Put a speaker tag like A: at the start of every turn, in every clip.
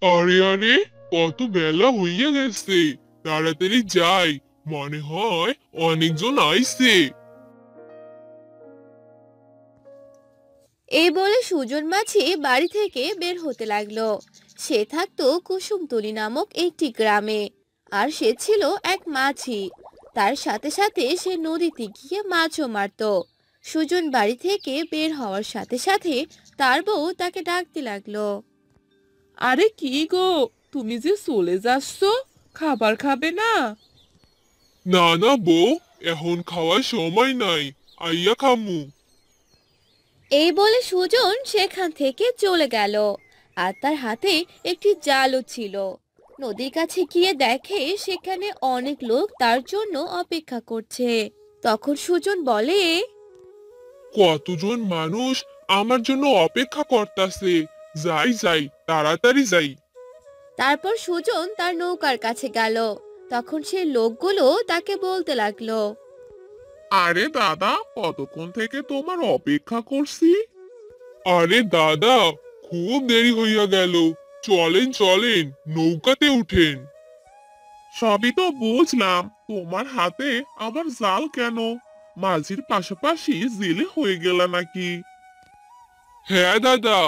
A: আরে আরে, কত বেলা হইয়া গেছে। তাড়াতাড়ি যাই, মনে হয় অনেকজন আইছে।
B: এই বলে সুজন মাছি বাড়ি থেকে বের হতে লাগলো। সে থাকতো কুসুমতলি নামক একটি গ্রামে। আর সে ছিল এক মাছি। তার সাথে সাথে সে নদীতে গিয়ে মাছও মারতো। সুজন বাড়ি থেকে বের হওয়ার সাথে সাথে তার বউ তাকে ডাকতে লাগলো।
C: আরে কি গো, তুমি যে চলে যাচ্ছ, খাবার খাবে না?
A: না না বউ, এখন খাওয়ার সময় নাই, আইয়া খামু।
B: এই বলে সুজন সেখান থেকে চলে গেল। আর তার হাতে একটি জালও ছিল। নদীর কাছে গিয়ে দেখে সেখানে অনেক লোক তার জন্য অপেক্ষা করছে। তখন সুজন বলে,
A: কতজন মানুষ আমার জন্য অপেক্ষা করতাছে। যাই যাই, তাড়াতাড়ি যাই।
B: তারপর সুজন তার নৌকার কাছে গেল। তখন সে লোকগুলো তাকে বলতে লাগলো।
A: আরে দাদা, কতক্ষণ থেকে তোমার অপেক্ষা করছি। আরে দাদা, খুব দেরি হইয়া গেল। চলেন চলেন, নৌকাতে উঠেন। সবই তো বুঝলাম, তোমার হাতে আবার জাল কেন? মাঝির পাশাপাশি জেলে হয়ে গেল নাকি? হ্যাঁ দাদা,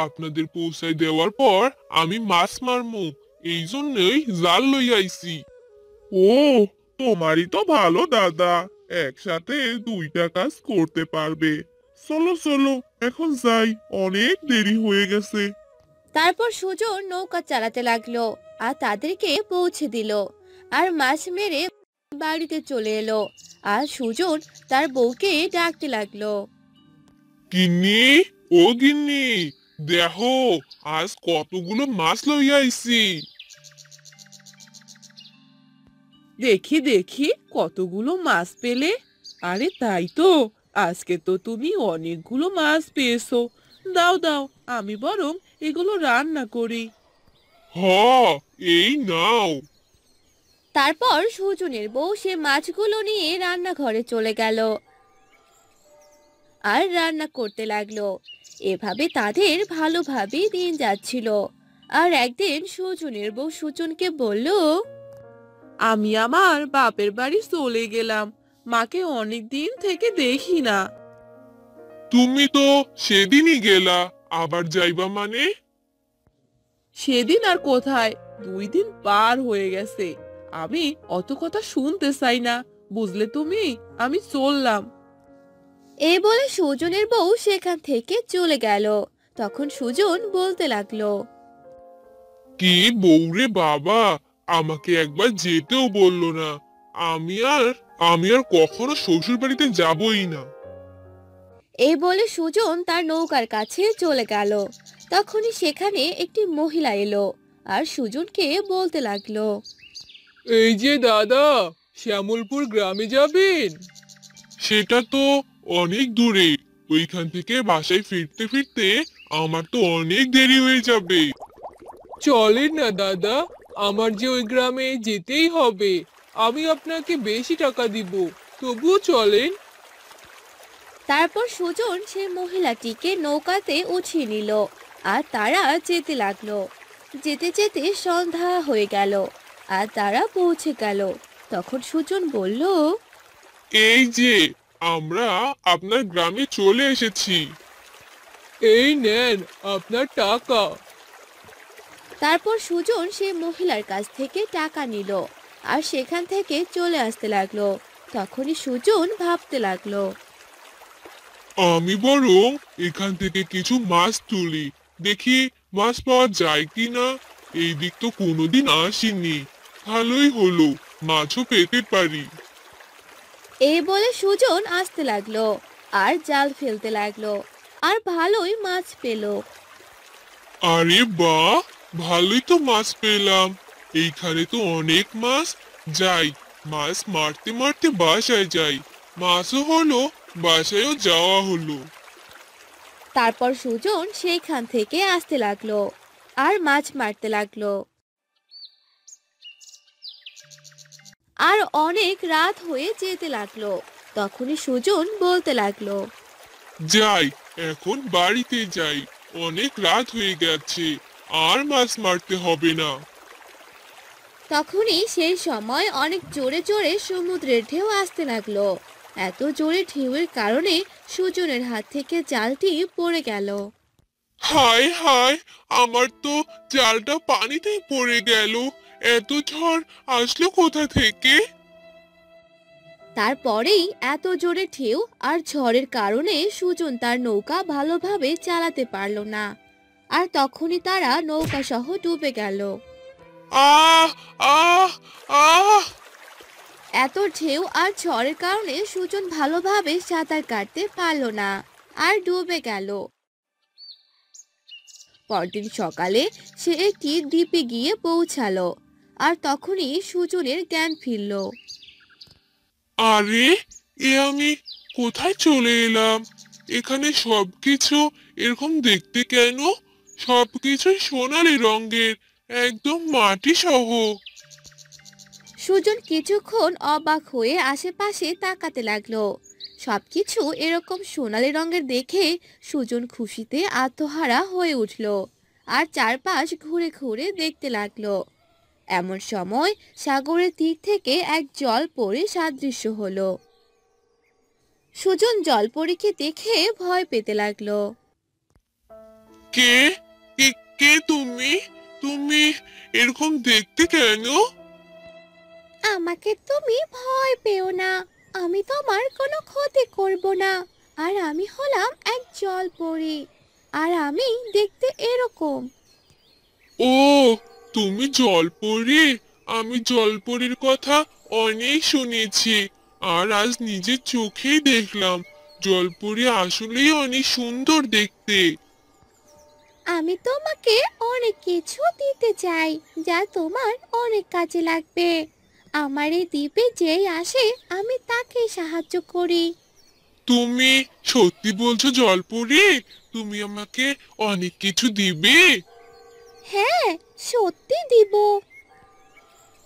A: আপনাদের পৌঁছায় দেওয়ার পর আমি মাছ মারমু, এই জন্যই জাল লইয়া আইছি। ও, তোমারই তো ভালো দাদা, একসাথে দুইটা কাজ করতে পারবে। চলো চলো, এখন যাই, অনেক দেরি হয়ে গেছে।
B: তারপর সুজন নৌকা চালাতে লাগলো আর তাদেরকে পৌঁছে দিল। আর মাছ মেরে বাড়িতে চলে এলো। আর সুজন তার বউকে ডাকতে লাগলো।
A: গিন্নি, ও গিন্নি, দেখো আজ কতগুলো মাছ লইয়া আইছি।
C: দেখি দেখি, কতগুলো মাছ পেলে? আরে তাই তো, আজকে তো তুমি অনেকগুলো মাছ পেয়েছো। দাও দাও, আমি বরং এগুলো রান্না করি।
A: হ, এই নাও।
B: তারপর সুজনের বউ সে মাছগুলো নিয়ে রান্নাঘরে চলে গেল আর রান্না করতে লাগলো। এভাবে তাদের ভালোভাবে দিন যাচ্ছিল। আর একদিন সুজনের বউ সুজনকে বলল,
C: আমি আমার বাপের বাড়ি চলে গেলাম, মাকে অনেক দিন থেকে দেখি না।
A: তুমি তো সেদিনই গেলা, আবার যাইবা মানে?
C: সেদিন আর কোথায়, 2 দিন পার হয়ে গেছে। আমি অত কথা শুনতে চাই না, বুঝলে তুমি? আমি চললাম।
B: এই বলে সুজনের বউ সেখান থেকে চলে গেল। তখন সুজন বলতে লাগলো,
A: কি বউরে বাবা, আমাকে একবার যেতেও বললো না। আমি আর আমি আর কখনো শ্বশুর বাড়িতে যাবই না।
B: এই বলে সুজন তার নৌকার কাছে চলে গেল। তখনই সেখানে একটি মহিলা এলো আর সুজনকে বলতে লাগলো,
D: এই যে দাদা, শ্যামলপুর গ্রামে যাবেন?
A: সেটা তো অনেক দূরে, ওইখান থেকে বাসায় ফিরতে ফিরতে আমার তো অনেক দেরি হয়ে যাবে।
D: চলেন না দাদা, আমার যে ওই গ্রামে যেতেই হবে। আমি আপনাকে বেশি টাকা দিব, তবুও চলেন।
B: তারপর সুজন সে মহিলাটিকে নৌকাতে উঠিয়ে নিল। আর তারা যেতে লাগলো। যেতে যেতে সন্ধ্যা হয়ে গেল। আর তারা পৌঁছে গেল। তখন সুজন বলল,
A: এই যে, আমরা আপনার গ্রামে চলে এসেছি।
D: এই নেন আপনার টাকা।
B: তারপর সুজন সে মহিলার কাছ থেকে টাকা নিল আর সেখান থেকে চলে আসতে লাগলো। তখনই সুজন ভাবতে লাগলো,
A: আমি বরং এখান থেকে কিছু মাছ তুলি, দেখি মাছ পাওয়া যায় কিনা। এই দিক তো কোনোদিন আসিনি, ভালোই হলো, মাছও পেতে পারি।
B: এই বলে সুজন আসতে লাগলো আর জাল ফেলতে লাগলো। আর ভালোই মাছ পেল।
A: আরে বাহ, ভালোই তো মাছ পেলাম। এইখানে তো অনেক মাছ। যাই, মাছ মারতে মারতে বাসায় যাই। মাছও হলো, বাসায়ও যাওয়া হলো।
B: তারপর সুজন সেইখান থেকে আসতে লাগলো আর মাছ মারতে লাগলো। আর অনেক রাত হয়ে যেতে লাগলো। তখনই সুজন বলতে লাগলো,
A: যাই, এখন বাড়িতে যাই, অনেক রাত হয়ে গেছে। আর মাছ মারতে হবে না।
B: তখনই সেই সময় অনেক জোরে জোরে সমুদ্রের ঢেউ আসতে লাগলো। এত জোরে ঢেউয়ের কারণে সুজনের হাত থেকে জালটি পড়ে গেল।
A: হায় হায়, আমার তো জালটা পানিতেই পড়ে গেল। এত ঝড় আসলো কোথা থেকে?
B: তারপরেই এত জোরে ঢেউ আর ঝড়ের কারণে সুজন তার নৌকা ভালোভাবে চালাতে পারল না। আর তখনই তারা নৌকা সহ ডুবে গেল।
A: আহ আহ আহ
B: এত ঢেউ আর ঝড়ের কারণে সুজন ভালোভাবে সাঁতার কাটতে পারল না আর ডুবে গেল। পরদিন সকালে সে একটি দ্বীপে গিয়ে পৌঁছালো। আর তখনই সুজনের জ্ঞান ফিরল।
A: আরে, এ আমি কোথায় চলে এলাম? এখানে সবকিছু এরকম দেখতে কেন? সবকিছুই সোনালী রঙের, একদম মাটি সহ।
B: সুজন কিছুক্ষণ অবাক হয়ে আশেপাশে তাকাতে লাগলো। সবকিছু এরকম সোনালী রঙের দেখে সুজন খুশিতে আত্মহারা হয়ে উঠল আর চারপাশ ঘুরে ঘুরে দেখতে লাগলো। এমন সময় সাগরের তীর থেকে এক জলপরী সাদৃশ্য হলো। সুজন জলপরীকে দেখে ভয় পেতে লাগলো।
A: কে কে কে তুমি? তুমি এরকম দেখতে কেন?
B: আমাকে তুমি ভয় পেও না, আমি তোমার কোনো ক্ষতি করব না। আর আমি হলাম এক জলপরী, আর আমি দেখতে এরকম।
A: ও, তুমি জলপরী? আমি জলপরীর কথা অনেক শুনেছি, আর আজ নিজের চোখেই দেখলাম জলপরী আসলেই অনেক সুন্দর দেখতে।
B: আমি তোমাকে অনেক কিছু দিতে চাই যা তোমার অনেক কাজে লাগবে। আমার এই দ্বীপে যেই আসে আমি তাকে সাহায্য করি।
A: তুমি সত্যি বলছো জলপরী? তুমি আমাকে অনেক কিছু দিবে?
B: হ্যাঁ, সত্যি দিব।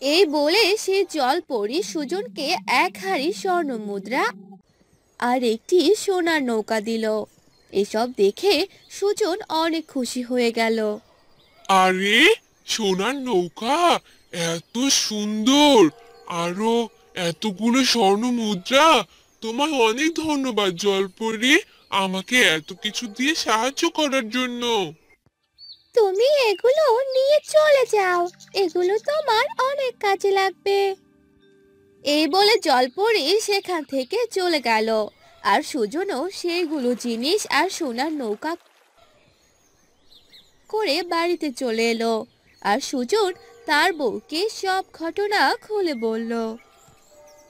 B: এই বলে সে জলপরী সুজনকে এক হাড়ি স্বর্ণ মুদ্রা আর একটি সোনার নৌকা দিল। এসব দেখে সুজন অনেক খুশি হয়ে গেল।
A: আরে, সোনার নৌকা, এত সুন্দর, আরো এতগুলো স্বর্ণ মুদ্রা! তোমায় অনেক ধন্যবাদ জলপরী, আমাকে এত কিছু দিয়ে সাহায্য করার জন্য।
B: তুমি এগুলো নিয়ে চলে যাও, এগুলো তোমার অনেক কাজে লাগবে। এই বলে জলপরী সেখান থেকে চলে গেল। আর সুজনও সেইগুলো জিনিস আর সোনার নৌকা করে বাড়িতে চলে এলো। আর সুজন তার বউকে সব ঘটনা খুলে বলল।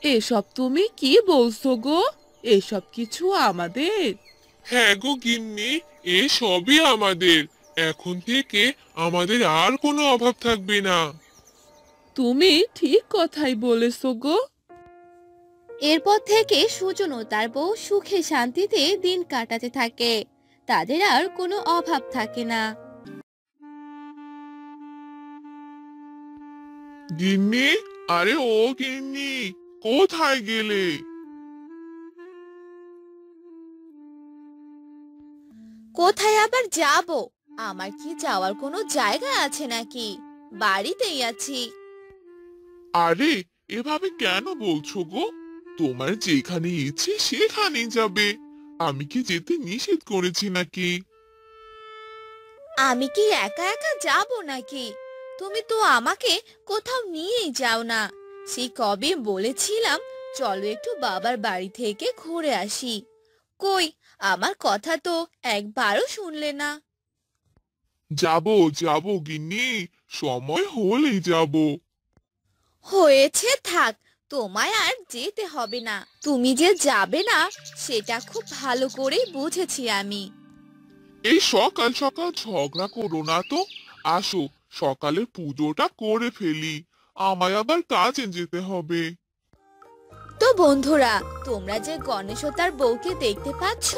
C: এসব তুমি কি বলছো গো? এসব কিছু আমাদের?
A: হ্যাঁ গো গিন্নি, এ সবই আমাদের। এখন থেকে আমাদের আর কোনো অভাব থাকবে না।
C: তুমি ঠিক কথাই বলেছো গো।
B: এরপর থেকে সুজন ও তার বউ সুখে শান্তিতে দিন কাটাতে থাকে। তাদের আর কোনো অভাব থাকে না।
A: গিন্নি, আরে ও গিন্নি, কোথায় গেলে?
B: কোথায় আবার যাব? আমার কি যাওয়ার কোনো জায়গা আছে নাকি? বাড়িতেই আছি।
A: আরে, এভাবে কেন বলছো গো? তোমার যেখানে ইচ্ছে সেখানেই যাবে। আমি কি যেতে নিষেধ করেছি নাকি?
B: আমি কি একা একা যাব নাকি? তুমি তো আমাকে কোথাও নিয়েই যাও না। সেই কবে বলেছিলাম চলো একটু বাবার বাড়ি থেকে ঘুরে আসি। কই, আমার কথা তো একবারও শুনলে না।
A: যাবো যাবো গিন্নি, সময় হলেই যাবো।
B: হয়েছে, থাক, তোমায় আর যেতে হবে না। তুমি যে যাবে না সেটা খুব ভালো করেই বুঝেছি আমি।
A: এই সকাল সকাল ঝগড়া করো না তো। আসো, সকালে পুজোটা করে ফেলি, আমায় আবার কাজে যেতে হবে।
B: তো বন্ধুরা, তোমরা যে গণেশ ও তার বউকে দেখতে পাচ্ছ,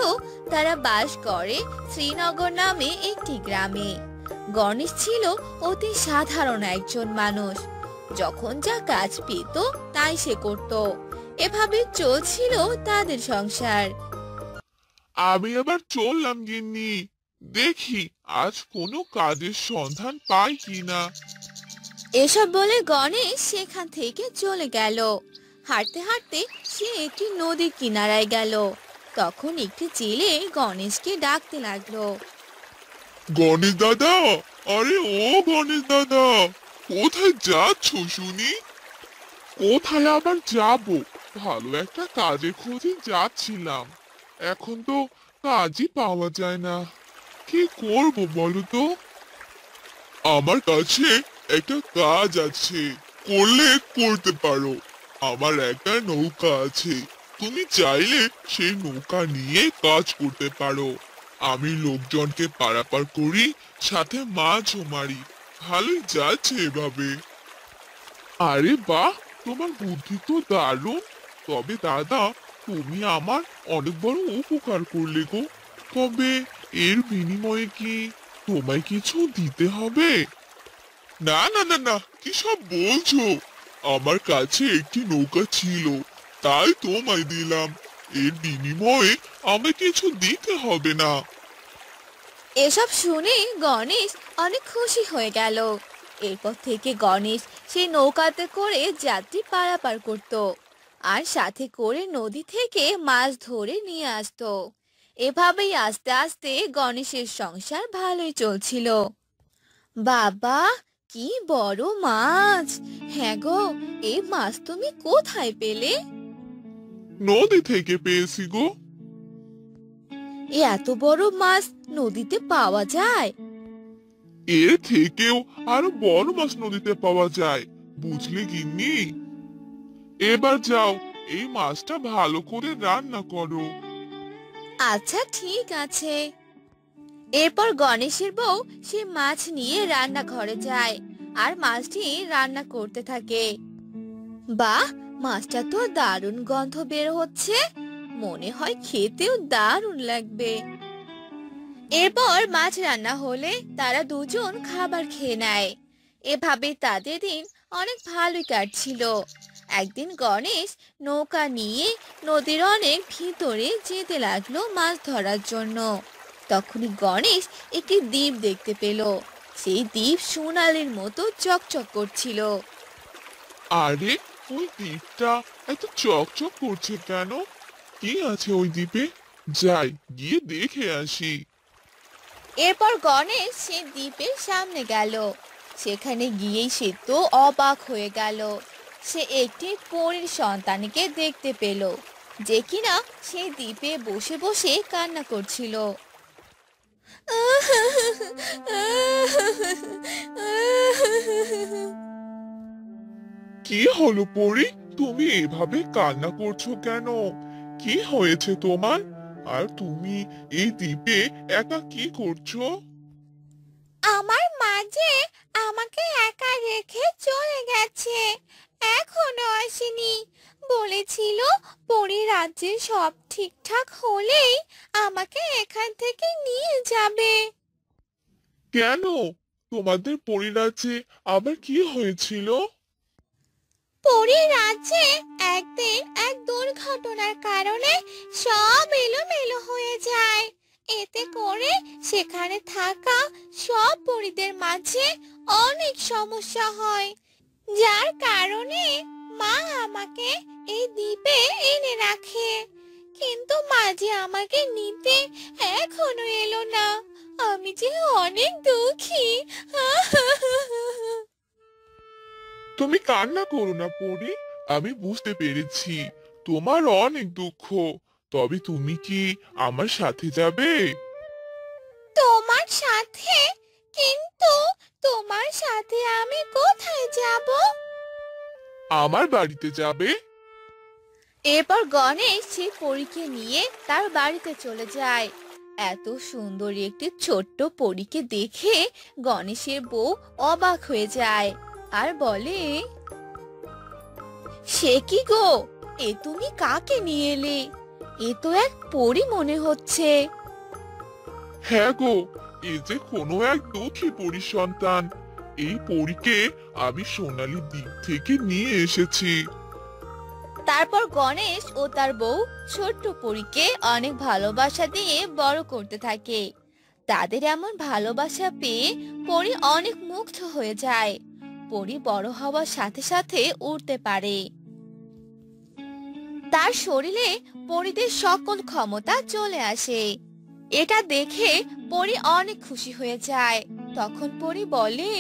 B: তারা বাস করে শ্রীনগর নামে একটি গ্রামে। গণেশ ছিল অতি সাধারণ একজন মানুষ। যখন যা কাজ পেত তাই সে করত। এভাবে চলছিল তাদের সংসার।
A: আমি আবার চললাম গিন্নি, দেখি আজ কোনো কাজের সন্ধান পাই কিনা।
B: এসব বলে গণেশ সেখান থেকে চলে গেল। হাঁটতে হাঁটতে সে একটি নদীর কিনারায় গেল। তখন একটি জেলে গণেশকে ডাকতে লাগলো।
A: গণেশ দাদা, আরে ও গণেশ দাদা, কোথায় যাচ্ছ শুনি? কোথায় আবার যাব, ভালো একটা কাজের খোঁজে যাচ্ছিলাম। এখন তো কাজই পাওয়া যায় না, কি করব বলো তো? আমার কাছে একটা কাজ আছে, করলে করতে পারো। আমার একটা নৌকা আছে, তুমি চাইলে সেই নৌকা নিয়ে কাজ করতে পারো। আমি লোকজনকে পারাপার করি, সাথে মাছও মারি। ভালোই যাচ্ছে এভাবে। আরে বাহ, তোমার বুদ্ধি তো দারুণ। তবে দাদা, তুমি আমার অনেক বড় উপকার করলে গো। তবে এর বিনিময়ে কি তোমায় কিছু দিতে হবে? না না না না, কি সব বলছো? আমার কাছে একটি নৌকা ছিল, তাই তোমায় দিলাম। এর বিনিময়ে আমায় কিছু দিতে হবে না।
B: এসব শুনে গণেশ অনেক খুশি হয়ে গেল। এরপর থেকে গণেশ সেই নৌকাতে করে যাত্রী পারাপার করত আর সাথে করে নদী থেকে মাছ ধরে নিয়ে আসতো। এভাবেই আস্তে আস্তে গণেশের সংসার ভালোই চলছিল। বাবা, কি বড় মাছ! হ্যাঁ গো, এই মাছ তুমি কোথায় পেলে?
A: নদী থেকে পেয়েছি গো।
B: এত বড় মাছ নদীতে পাওয়া যায়?
A: এর থেকেও আরো বড় মাছ নদীতে পাওয়া যায়, বুঝলে গিন্নি? এবার যাও, এই মাছটা ভালো করে রান্না করো।
B: আচ্ছা, ঠিক আছে। এরপর গণেশের বউ সে মাছ নিয়ে রান্নাঘরে যায় আর মাছটি রান্না করতে থাকে। বাহ, মাছটা তো দারুণ গন্ধ বের হচ্ছে, মনে হয় খেতেও দারুণ লাগবে। এরপর মাছ রান্না হলে তারা দুজন খাবার খেয়ে নেয়। এভাবে তাদের দিন অনেক ভালোই কাটছিল। একদিন গণেশ নৌকা নিয়ে নদীর অনেক ভিতরে যেতে লাগলো মাছ ধরার জন্য। তখনই গণেশ একটি দ্বীপ দেখতে পেল। সেই দ্বীপ সোনালীর মতো চকচক করছিল।
A: আরে, ওই দ্বীপটা এত চকচক করছে কেন? কি আছে ওই দ্বীপে? যাই, গিয়ে দেখে আসি।
B: এরপর গণেশ সে দ্বীপের সামনে গেল। সেখানে গিয়েই সে তো অবাক হয়ে গেল। সে একটি পরীর সন্তানকে দেখতে পেল, যে কিনা সেই দ্বীপে বসে বসে কান্না করছিল।
A: কি হলো পরি, তুমি এভাবে কান্না করছো কেন? কি হয়েছে তোমার? আর তুমি এই দ্বীপে একা কি করছো?
B: আমার মা যে আমাকে একা রেখে চলে গেছে, এখনো আসেনি। বলেছিল পরী রাজ্যে সব ঠিকঠাক হলেই আমাকে এখান থেকে নিয়ে যাবে।
A: কেন, তোমাদের পরিরাজ্যে আবার কি হয়েছিল?
B: পরী রাজ্যে একদিন এক দুর্ঘটনার কারণে সব এলোমেলো হয়ে যায়। এতে করে সেখানে থাকা সব পরীদের মাঝে অনেক সমস্যা হয়, যার কারণে মা আমাকে এই দ্বীপে এনে রাখে। কিন্তু মাঝে আমাকে নিতে এখনো এলো না। আমি যে অনেক দুঃখী।
A: তুমি কান্না করো না পরি, আমি বুঝতে পেরেছি তোমার অনেক দুঃখ। তবে তুমি কি আমার সাথে যাবে?
B: তোমার সাথে? কিন্তু তোমার সাথে আমি কোথায় যাব?
A: আমার বাড়িতে যাবে।
B: এরপর গণেশ সেই পরীকে নিয়ে তার বাড়িতে চলে যায়। এত সুন্দরী একটি ছোট্ট পরীকে দেখে গণেশের বউ অবাক হয়ে যায় আর বলে, সে কি গো, এ তুমি কাকে নিয়ে এলে? এ তো এক পরী মনে হচ্ছে।
A: হ্যাঁ গো, এ যে কোনো এক দুঃখী পরীর সন্তান। এই পরীকে আমি সোনালী দ্বীপ থেকে নিয়ে এসেছি।
B: তারপর গণেশ ও তার বউ ছোট্ট পরীকে অনেক ভালোবাসা দিয়ে বড় করতে থাকে। তাদের এমন ভালোবাসা পেয়ে পরী অনেক মুগ্ধ হয়ে যায়। পরী বড় হওয়ার সাথে সাথে উড়তে পারে। তার শরীরে পরীদের সকল ক্ষমতা চলে আসে। এটা দেখে পরী অনেক খুশি হয়ে যায়। তখন পরী বলে,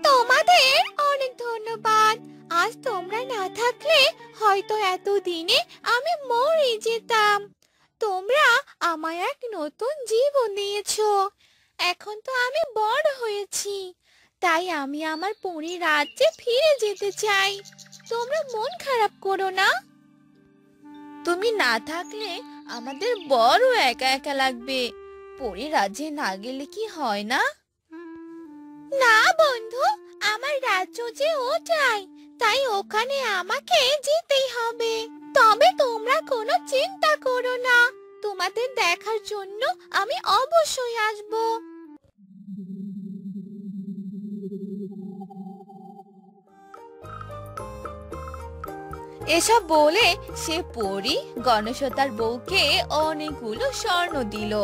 B: তোমাদের অনেক ধন্যবাদ। আজ তোমরা না থাকলে হয়তো এতদিনে আমি মরে যেতাম। তোমরা আমায় এক নতুন জীবন দিয়েছো। এখন তো আমি বড় হয়েছি, তাই আমি আমার পরী রাজ্যে ফিরে যেতে চাই। তোমরা মন খারাপ করো না। তুমি না থাকলে আমাদের বড় একা একা লাগবে। পরী রাজ্যে না গেলে কি হয় না? না বন্ধু, আমার রাজ্য যে ওটাই, তাই ওখানে আমাকে যেতেই হবে। তবে তোমরা কোনো চিন্তা করো না, তোমাদের দেখার জন্য আমি অবশ্যই আসব। এসব বলে সে পরী গণেশ ও তার বউকে অনেকগুলো স্বর্ণ দিল।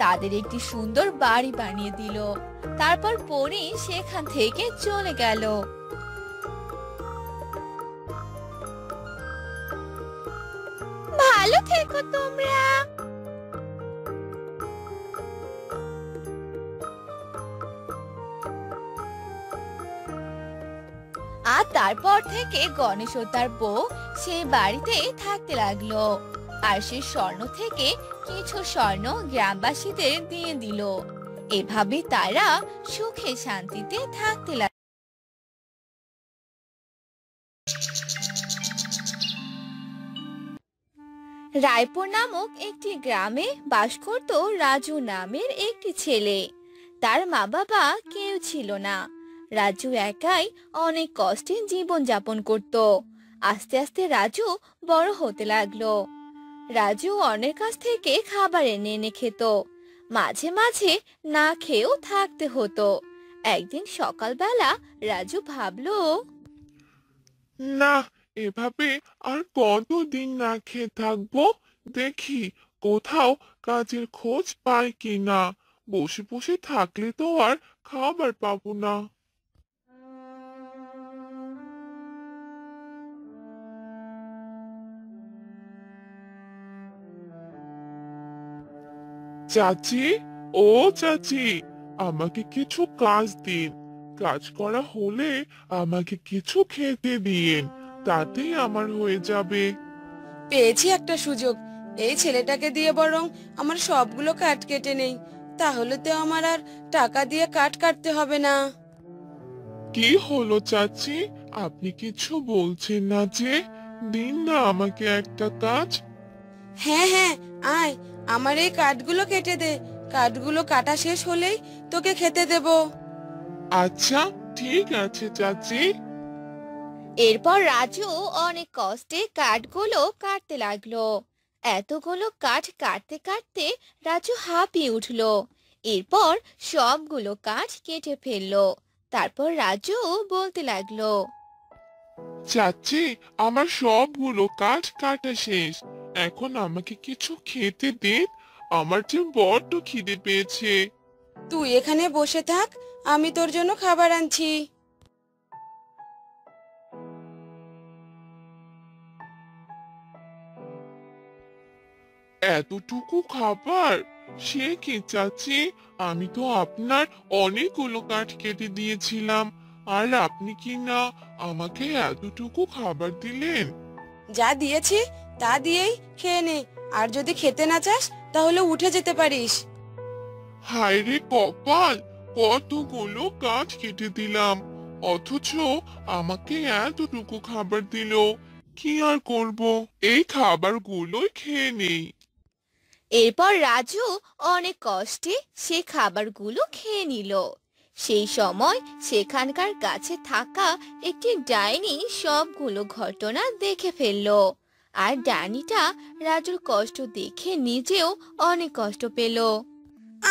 B: তাদের একটি সুন্দর বাড়ি বানিয়ে দিল। তারপর পরী সেখান থেকে চলে গেল। ভালো থেকো তোমরা। আর তারপর থেকে গণেশ ও তার বউ সেই বাড়িতে থাকতে লাগলো। আর সে স্বর্ণ থেকে কিছু স্বর্ণ গ্রামবাসীদের দিয়ে দিল। এভাবে তারা সুখে শান্তিতে থাকতে লাগলো। রায়পুর নামক একটি গ্রামে বাস করত রাজু নামের একটি ছেলে। তার মা বাবা কেউ ছিল না। রাজু একাই অনেক কষ্টে জীবন যাপন করত। আস্তে আস্তে রাজু বড় হতে লাগলো। রাজু অন্যের কাছ থেকে খাবার এনে এনে খেত। মাঝে মাঝে না খেয়েও থাকতে হতো। একদিন সকালবেলা রাজু ভাবলো,
A: না, এভাবে আর কতদিন না খেয়ে থাকবো? দেখি কোথাও কাজের খোঁজ পাই কিনা। বসে বসে থাকলে তো আর খাবার পাবো না। চাচি, ও চাচি, আমাকে কিছু কাজ দিন। কাজ করা হলে আমাকে কিছু খেতে দিন, তাতেই আমার হয়ে যাবে।
E: পেয়েছি একটা সুযোগ। এই ছেলেটাকে দিয়ে বরং আমার সবগুলো কাঠ কেটে নেই, তাহলে তো আমার আর টাকা দিয়ে কাঠ কাটতে হবে না।
A: কি হলো চাচি, আপনি কিছু বলছেন না যে? দিন না আমাকে একটা কাজ।
E: হ্যাঁ হ্যাঁ, আয় আমার এই কাঠগুলো কেটে দে। কাঠগুলো কাটা শেষ হলেই তোকে খেতে দেব।
A: আচ্ছা, ঠিক আছে চাচি।
B: এরপর রাজু অনেক কষ্টে কাঠগুলো কাটতে লাগলো। এতগুলো কাঠ কাটতে কাটতে রাজু হাঁপিয়ে উঠলো। এরপর সবগুলো কাঠ কেটে ফেললো। তারপর রাজু বলতে লাগলো,
A: চাচি, আমার সবগুলো কাঠ কাটা শেষ। এখন আমাকে কিছু খেতে দিন, আমার যে বড্ড খিদে পেয়েছে।
E: তুই এখানে বসে থাক, আমি তোর জন্য খাবার আনছি।
A: এতটুকু খাবার? সে কি চাচি, আমি তো আপনার অনেকগুলো কাঠ কেটে দিয়েছিলাম, আর আপনি কি না আমাকে এতটুকু খাবার দিলেন?
E: যা দিয়েছি তা দিয়েই খেয়ে নে, আর যদি খেতে না চাস তাহলে উঠে যেতে পারিস।
A: হায় রে কপাল, কতগুলো কাঠ কেটে দিলাম, অথচ আমাকে এতটুকু খাবার দিল। কি আর করব, এই খাবারগুলোই খেয়ে নেই।
B: এরপর রাজু অনেক কষ্টে সে খাবারগুলো খেয়ে নিল। সেই সময় সেখানকার কাছে থাকা একটি ডাইনি সবগুলো ঘটনা দেখে ফেললো। আর ডাইনিটা রাজুর কষ্ট দেখে নিজেও অনেক কষ্ট পেল।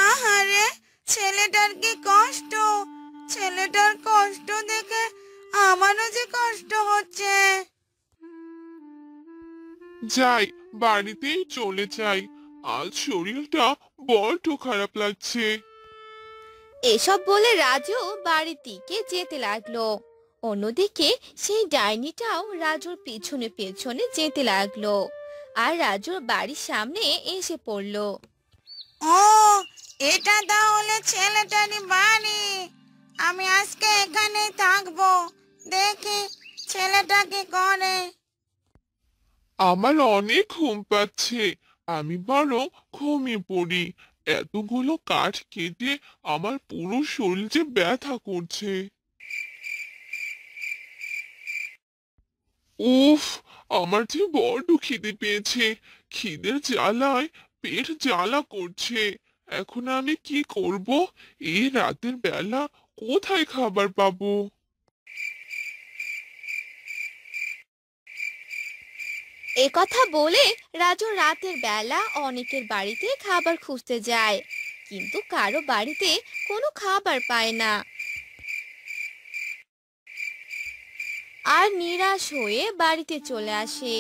E: আহারে, ছেলেটার কি কষ্ট! ছেলেটার কষ্ট দেখে আমারও যে কষ্ট হচ্ছে।
A: যাই, বাড়িতেই চলে যাই। আজ শরীরটা বড্ড খারাপ লাগছে।
B: এসব বলে রাজু বাড়ির দিকে যেতে লাগলো। অন্যদিকে সেই ডাইনিটাও রাজুর পিছনে পিছনে যেতে লাগলো আর রাজুর বাড়ির সামনে এসে পড়লো।
E: ও, এটা তাহলে ছেলেটারই বাড়ি। আমি আজকে এখানেই থাকবো। দেখি ছেলেটা কি করে।
A: আমার অনেক ঘুম পাচ্ছে, আমি বরং ঘুমিয়ে পড়ি। এতগুলো কাঠ কেটে আমার পুরো শরীর যে ব্যথা করছে। উফ, আমার যে বড্ড খিদে পেয়েছে। খিদের জ্বালায় পেট জ্বালা করছে। এখন আমি কি করব? এই রাতের বেলা কোথায় খাবার পাবো?
B: এ কথা বলে রাজু রাতের বেলা অনেকের বাড়িতে খাবার খুঁজতে যায়, কিন্তু কারো বাড়িতে কোনো খাবার পায় না। আর নিরাশ হয়ে বাড়িতে চলে আসে।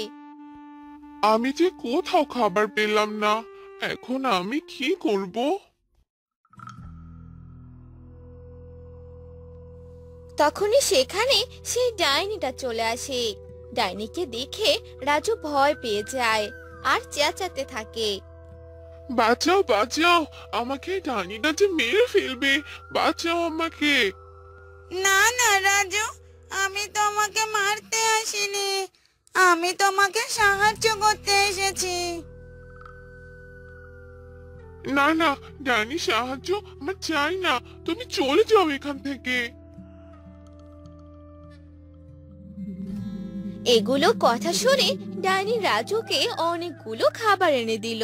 A: আমি যে কোথাও খাবার পেলাম না। এখন আমি কি করব?
B: তখনই সেখানে সেই ডাইনিটা চলে আসে। ডাইনিকে দেখে রাজু ভয় পেয়ে যায় আর চেঁচাতে থাকে।
A: বাঁচাও, বাঁচাও, আমাকে ডাইনিটা যে মেরে ফেলবে। বাঁচাও আমাকে।
E: না না রাজু, আমি তোমাকে মারতে আসিনি। আমি তোমাকে সাহায্য করতে এসেছি।
A: না না, ডাইনি সাহায্য আমার চাই না। তুমি চলে যাও এখান থেকে।
B: এগুলো কথা শুনে ডাইনি রাজুকে অনেকগুলো খাবার এনে দিল।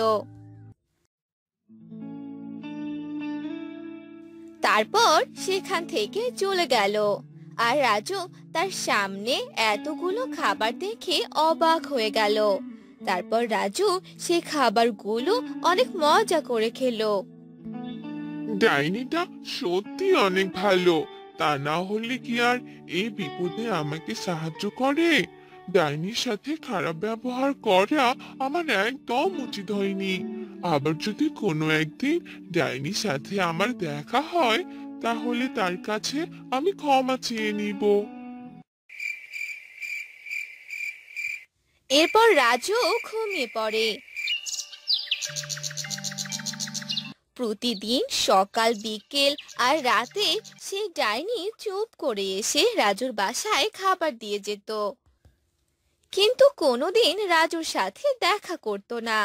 B: তারপর সেখান থেকে চলে গেল। আর রাজু তার সামনে এতগুলো খাবার দেখে অবাক হয়ে গেল। তারপর রাজু সে খাবারগুলো অনেক মজা করে খেলো।
A: ডাইনিটা সত্যি অনেক ভালো। তা না হলে কি আর এই বিপদে আমাকে সাহায্য করে? ডাইনির সাথে খারাপ ব্যবহার করা আমার একদম উচিত হয়নি। আবার যদি কোনো একদিন ডাইনির সাথে আমার দেখা হয়, তাহলে তার কাছে আমি ক্ষমা চেয়ে নিব।
B: এরপর রাজু ঘুমিয়ে পড়ে। প্রতিদিন সকাল বিকেল আর রাতে সেই ডাইনি চুপ করে এসে রাজুর বাসায় খাবার দিয়ে যেত, কিন্তু কোনোদিন রাজুর সাথে দেখা করতো না।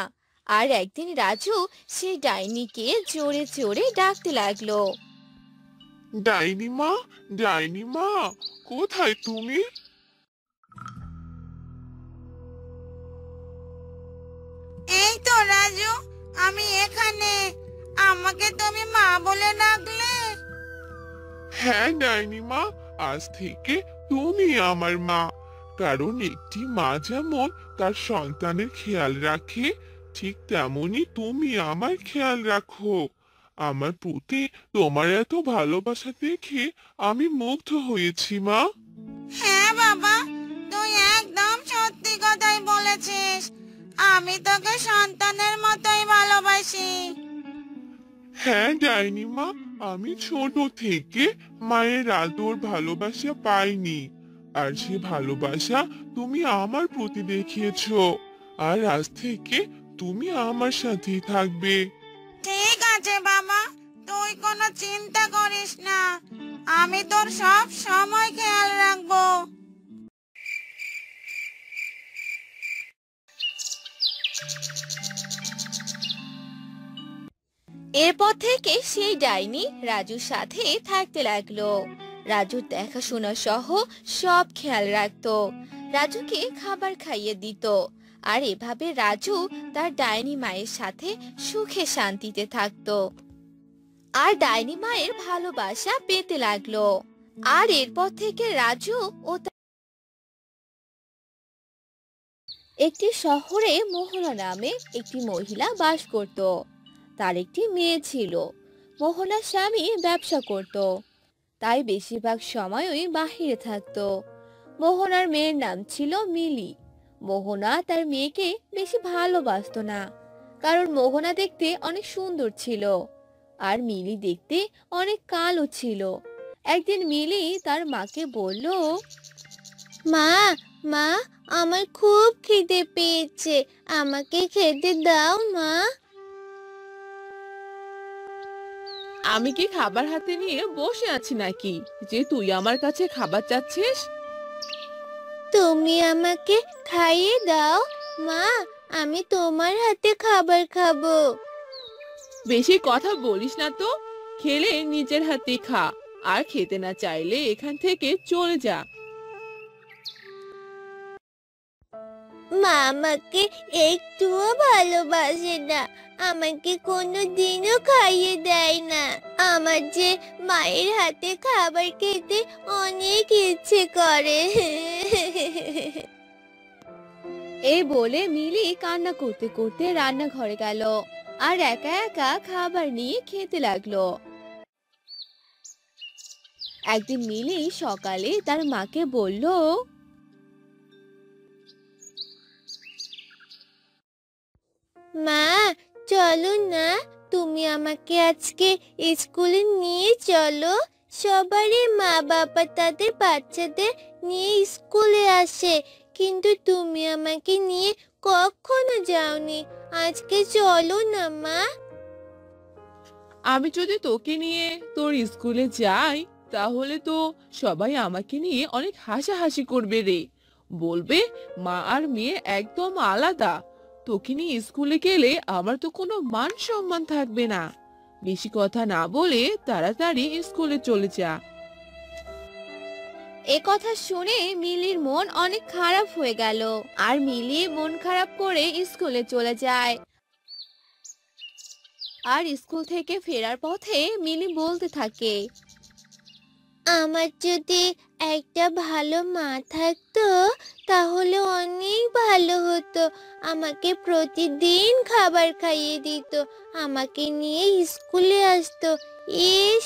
B: আর একদিন রাজু সেই ডাইনিকে জোরে জোরে ডাকতে লাগলো।
A: ডাইনি মা, ডাইনি মা, কোথায় তুমি?
E: এই তো রাজু, আমি এখানে। আমাকে তুমি মা বলে ডাকলে?
A: হ্যাঁ ডাইনি মা, আজ থেকে তুমি আমার মা। কারণ একটি মা যেমন তার সন্তানের খেয়াল রাখে, ঠিক তেমনি তুমি আমার খেয়াল রাখো। আমার প্রতি তোমার এত ভালোবাসা দেখে আমি মুগ্ধ হয়েছি মা।
E: হ্যাঁ বাবা, তুই একদম সত্যি কথাই বলেছিস। আমি তোকে সন্তানের মতোই ভালোবাসি।
A: হ্যাঁ ডাইনি মা, আমি ছোট থেকে মায়ের আদর ভালোবাসা পাইনি। আর সে ভালোবাসা তুমি আমার প্রতি দেখিয়েছো। আর আজ থেকে তুমি আমার সাথেই থাকবে।
E: ঠিক আছে বাবা, তুই কোনো চিন্তা করিস না। আমি তোর সব সময় খেয়াল রাখবো।
B: এরপর থেকে সেই ডাইনি রাজুর সাথে থাকতে লাগলো। রাজুর দেখাশোনা সহ সব খেয়াল রাখতো, রাজুকে খাবার খাইয়ে দিত। আর এভাবে রাজু তার ডাইনি মায়ের সাথে সুখে শান্তিতে থাকতো আর ডাইনি মায়ের ভালোবাসা পেতে লাগলো। আর এরপর থেকে রাজু ও একটি শহরে মোহনা নামে একটি মহিলা বাস করত। তার একটি মেয়ে ছিল। মোহনার স্বামী ব্যবসা করত, তাই বেশিরভাগ সময়ই বাহিরে থাকতো। মোহনার মেয়ের নাম ছিল মিলি। মোহনা তার মেয়েকে বেশি ভালোবাসতো না, কারণ মোহনা দেখতে অনেক সুন্দর ছিল আর মিলি দেখতে অনেক কালো ছিল। একদিন মিলি তার মাকে বলল, মা, মা, আমার খুব খিদে পেয়েছে, আমাকে খেতে দাও মা।
C: আমি কি খাবার হাতে নিয়ে বসে আছি নাকি যে তুই আমার কাছে খাবার চাচ্ছিস?
B: তুমি আমাকে খাইয়ে দাও মা, আমি তোমার হাতে খাবার খাবো।
C: বেশি কথা বলিস না তো, খেলে নিজের হাতে খা, আর খেতে না চাইলে এখান থেকে চলে যা।
B: মা আমাকে একটুও ভালোবাসে না, আমাকে কোনো দিনও খাইয়ে দেয় না। আমার যে মায়ের হাতে খাবার খেতে অনেক ইচ্ছে করে। এই বলে মিলি কান্না করতে করতে রান্নাঘরে গেল আর একা একা খাবার নিয়ে খেতে লাগলো। একদিন মিলি সকালে তার মাকে বলল, মা, চলো না, তুমি আমাকে আজকে স্কুলে নিয়ে চলো। সবারই মা বাবা তাদের বাচ্চাদের নিয়ে স্কুলে আসে, কিন্তু তুমি আমাকে নিয়ে কখনো যাওনি। আজকে চলো না মা।
C: আমি যদি তোকে নিয়ে তোর স্কুলে যাই তাহলে তো সবাই আমাকে নিয়ে অনেক হাসাহাসি করবে রে, বলবে মা আর মেয়ে একদম আলাদা। তোকে নিয়ে স্কুলে গেলে আমার তো কোনো মান সম্মান থাকবে না। বেশি কথা না বলে তাড়াতাড়ি স্কুলে চলে যা।
B: এ কথা শুনে মিলির মন অনেক খারাপ হয়ে গেল আর মিলি মন খারাপ করে স্কুলে চলে যায়। আর স্কুল থেকে ফেরার পথে মিলি বলতে থাকে, আমার যদি একটা ভালো মা থাকতো তাহলে অনেক ভালো হতো। আমাকে প্রতিদিন খাবার খাইয়ে দিত, আমাকে নিয়ে স্কুলে আসতো। ইস,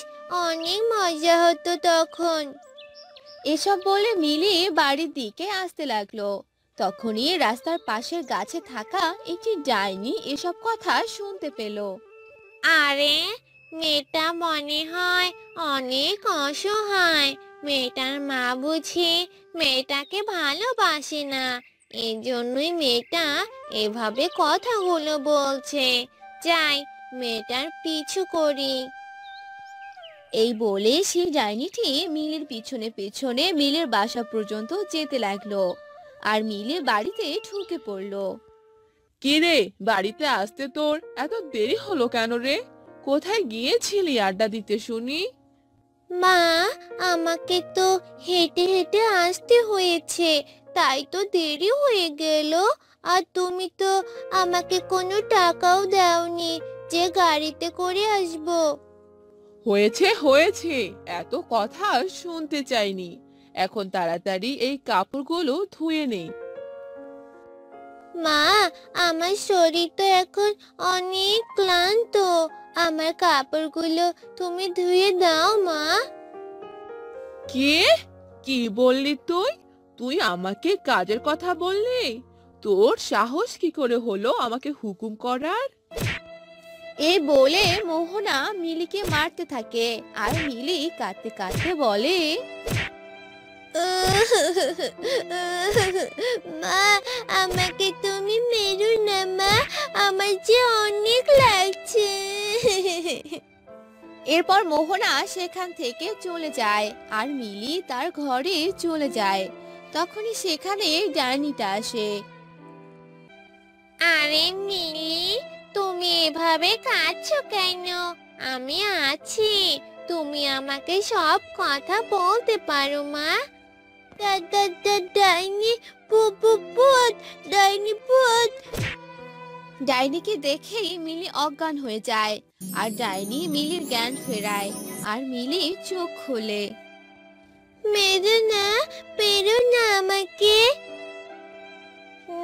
B: অনেক মজা হতো তখন। এসব বলে মিলি বাড়ির দিকে আসতে লাগলো। তখনই রাস্তার পাশের গাছে থাকা একটি ডাইনি এসব কথা শুনতে পেল। আরে, মেয়েটা মনে হয় অনেক অসহায়। মেয়েটার মা বুঝি মেয়েটাকে ভালোবাসে না, এই জন্যই মেয়েটা এভাবে কথাগুলো বলছে। যাই, মেয়েটার পিছু করি। এই বলে সেই ডাইনিটি মিলের পিছনে পিছনে মিলের বাসা পর্যন্ত যেতে লাগলো আর মিলের বাড়িতে ঢুকে পড়লো।
C: কি রে, বাড়িতে আসতে তোর এত দেরি হলো কেন রে? কোথায় গিয়েছিলি আড্ডা দিতে শুনি?
B: মা, আমাকে তো হেঁটে হেঁটে আসতে হয়েছে, তাই তো দেরি হয়ে গেল। আর তুমি তো আমাকে কোনো টাকাও দাওনি যে গাড়িতে করে আসবো।
C: হয়েছে হয়েছে, এত কথা শুনতে চাইনি। এখন তাড়াতাড়ি এই কাপড়গুলো ধুয়ে নে।
B: মা, আমার শরীর তো এখন অনেক ক্লান্ত, আমার কাপড়গুলো তুমি ধুয়ে দাও মা।
C: কে? কি বললি তুই? তুই আমাকে কাজের কথা বললি? তোর সাহস কি করে হলো আমাকে হুকুম করার?
B: এই বলে মোহনা মিলিকে মারতে থাকে আর মিলি কাঁদতে কাঁদতে বলে, মা, আমাকে তুমি মেরো না মা, আমার যে অনেক লাগছে। এরপর মোহনা সেখান থেকে চলে যায় আর মিলি তার ঘরে চলে যায়। তখনই সেখানে ডাইনিটা আসে। আরে মিলি, তুমি এভাবে কাঁদছো কেন? আমি আছি, তুমি আমাকে সব কথা বলতে পারো মা। ডাইনি ভূত, ডাইনি ভূত। ডাইনিকে দেখেই মিলি অজ্ঞান হয়ে যায় আর ডাইনি মিলির জ্ঞান ফেরায় আর মিলি চোখ খোলে। মেরো না, পেরো না আমাকে।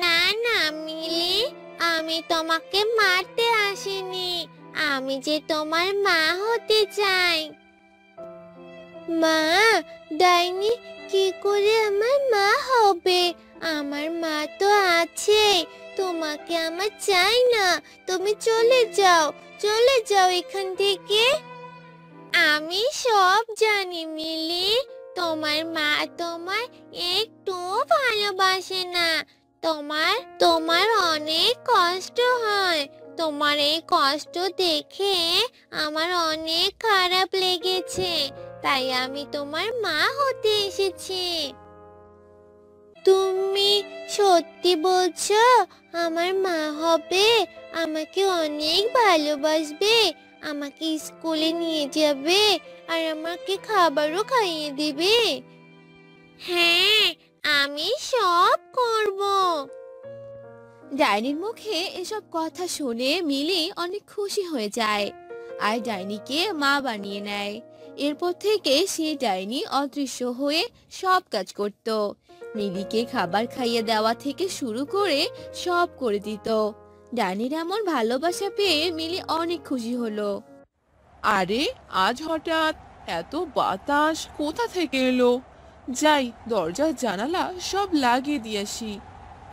B: না না মিলি, আমি তোমাকে মারতে আসিনি, আমি যে তোমার মা হতে চাই। মা? ডাইনি কি করে আমার মা হবে? আমার মা তো
F: হয়েছে, তোমাকে আমার চাই না। তুমি চলে যাও এখান থেকে। আমি সব জানি মিলি, তোমার মা তোমার একটু ভালোবাসে না। তোমার তোমার অনেক কষ্ট হয়। তোমার এই কষ্ট দেখে আমার অনেক খারাপ লেগেছে, তাই আমি তোমার মা হতে এসেছি। তুমি সত্যি বলছো আমার মা হবে? আমাকে অনেক ভালোবাসবে, আমাকে স্কুলে নিয়ে যাবে, আর আমাকে খাবারও খাইয়ে দিবে? হ্যাঁ, আমি সব করব।
B: ডাইনির মুখে এসব কথা শুনে মিলি অনেক খুশি হয়ে যায় আর ডাইনিকে মা বানিয়ে নেয়। এরপর থেকে সেই ডাইনি অদৃশ্য হয়ে সব কাজ করত। মিলিকে খাবার খাইয়ে দেওয়া থেকে শুরু করে সব করে দিত। ডাইনির এমন ভালোবাসা পেয়ে মিলি অনেক খুশি হলো।
C: আরে আজ হঠাৎ এত বাতাস কোথা থেকে এলো? যাই, দরজা জানালা সব লাগিয়ে দিয়ে আসি,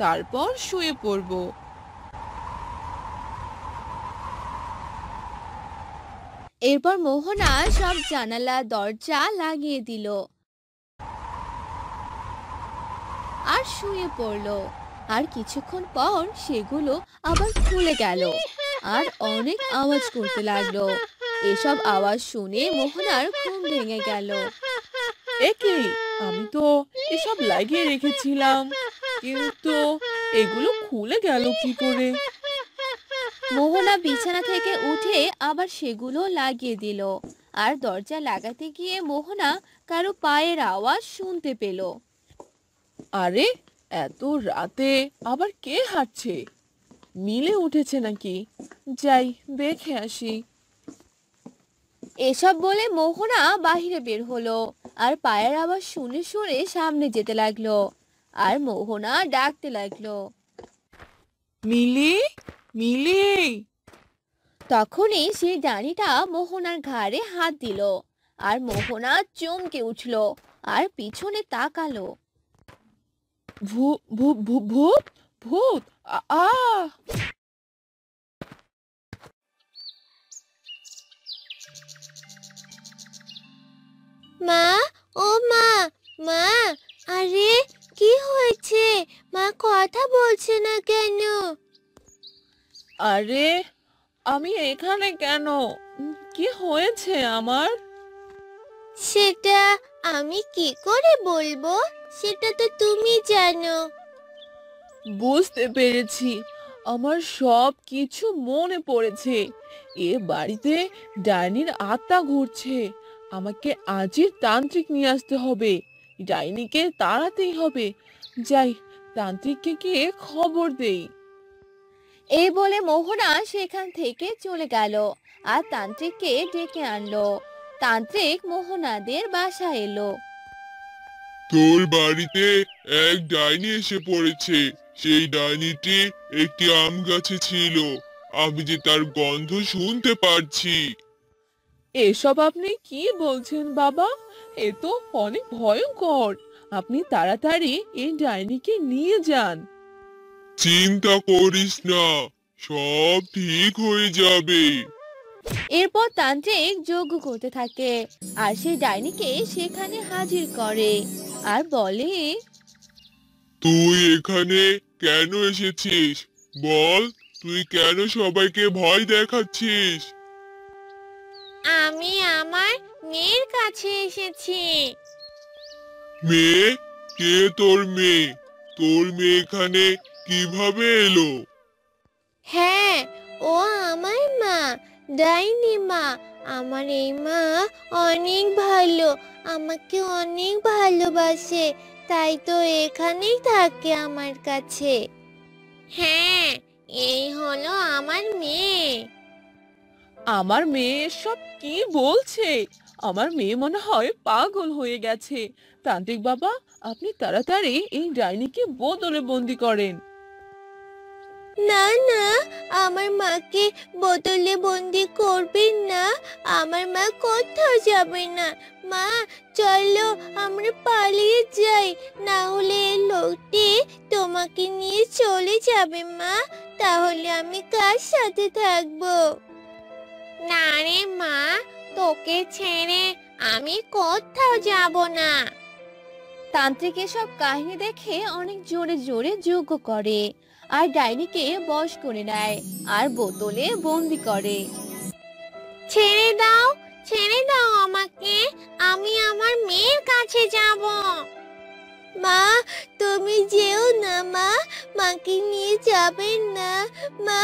C: তারপর শুয়ে পড়বো।
B: এরপর মোহনা সব জানালা দরজা লাগিয়ে দিল আর শুয়ে পড়লো। আর কিছুক্ষণ পর সেগুলো আবার খুলে গেল আর অনেক আওয়াজ করতে লাগলো। এসব আওয়াজ শুনে মোহনার ঘুম ভেঙে গেল।
C: একে, আমি তো এসব লাগিয়ে রেখেছিলাম, কিন্তু এগুলো খুলে গেল কি করে?
B: মোহনা বিছানা থেকে উঠে আবার সেগুলো লাগিয়ে দিল আর দরজা লাগাতে গিয়ে মোহনা কারো পায়ের আওয়াজ শুনতে পেল।
C: আরে এত রাতে আবার কে হাঁটছে? মিলে উঠেছে নাকি? যাই দেখে আসি।
B: এসব বলে মোহনা বাহিরে বের হলো আর পায়ের আওয়াজ শুনে শুনে সামনে যেতে লাগলো আর মোহনা ডাকতে লাগলো,
C: মিলি, মিলি।
B: তখনই সেই ডাইনিটা মোহনার ঘাড়ে হাত দিল আর মোহনা চমকে উঠলো আর পিছনে তাকালো।
C: ভূত ভূত ভূত ভূত! আ আ!
F: মা, ও মা, মা, আরে কি হয়েছে? মা কথা বলছে না কেন?
C: আরে আমি এখানে কেন? কি হয়েছে আমার?
F: সেটা আমি কি করে বলবো? সেটা তো তুমি জানো।
C: বুঝতে পেরেছি, আমার সব কিছু মনে পড়েছে। এ বাড়িতে ডাইনির আত্মা ঘুরছে। আমাকে আজই তান্ত্রিক নিয়ে আসতে হবে। ডাইনিকে তাড়াতেই হবে। যাই, তান্ত্রিককে গিয়ে খবর দেই।
B: এই বলে মোহনা সেখান থেকে চলে গেল আর তান্ত্রিককে ডেকে আনলো। তান্ত্রিক মোহনাদের বাসায় এলো।
A: তোর বাড়িতে এক ডাইনি এসে পড়েছে। সেই ডাইনিটি একটি আম গাছে ছিল। আমি যে তার গন্ধ শুনতে পারছি।
C: এসব আপনি কি বলছেন বাবা? এ তো অনেক ভয়ঙ্কর। আপনি তাড়াতাড়ি এই ডাইনিকে নিয়ে যান।
A: চিন্তা করিস না, সব ঠিক হয়ে যাবে।
B: এরপর তান্ত্রিক যজ্ঞ করতে থাকে আর সেই ডাইনিকে সেখানে হাজির করে আর বলে,
A: তুই এখানে কেন এসেছিস? বল, তুই কেন সবাইকে ভয় দেখাচ্ছিস?
F: আমি আমার মেয়ের কাছে এসেছি।
A: মেয়ে? কে তোর মেয়ে? তোর মেয়ে এখানে কিভাবে এলো?
F: হ্যাঁ, ও আমার মা, ডাইনি মা। আমার এই মা অনেক ভালো, আমাকে অনেক ভালোবাসে, তাই তো এখানেই থাকে আমার কাছে। হ্যাঁ, এই হলো আমার মেয়ে।
C: আমার মেয়ে এসব কি বলছে? আমার মেয়ে মনে হয় পাগল হয়ে গেছে। তান্ত্রিক বাবা, আপনি তাড়াতাড়ি এই ডাইনিকে বোতলে বন্দি করেন।
F: না না, আমার মাকে বোতলে বন্দি করবেন না। আমার মা কোথাও যাবে না। মা, চলো আমরা পালিয়ে যাই, না হলে এই লোকটি তোমাকে নিয়ে চলে যাবে মা? তাহলে আমি কার সাথে থাকবো? না রে মা, তোকে ছেড়ে আমি কোথাও যাব না।
B: তান্ত্রিক এসব কাহিনী দেখে অনেক জোরে জোরে যজ্ঞ করে আর ডাইনিকে বশ করে নেয় আর বোতলে বন্দি করে।
F: ছেড়ে দাও আমাকে, আমি আমার মেয়ের কাছে যাব। মা, তুমি যেও না মা, মাকে নিয়ে যাবেন না মা।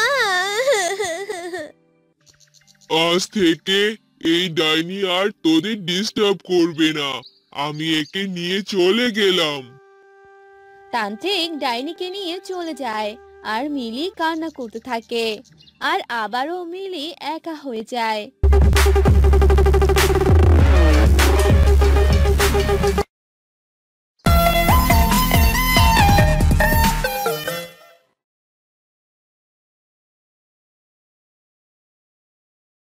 A: আজ থেকে এই ডাইনি আর তোদের ডিস্টার্ব করবে না, আমি একে নিয়ে চলে গেলাম।
B: তান্ত্রিক ডাইনিকে নিয়ে চলে যায় আর মিলি কান্না করতে থাকে আর আবারও মিলি একা হয়ে যায়।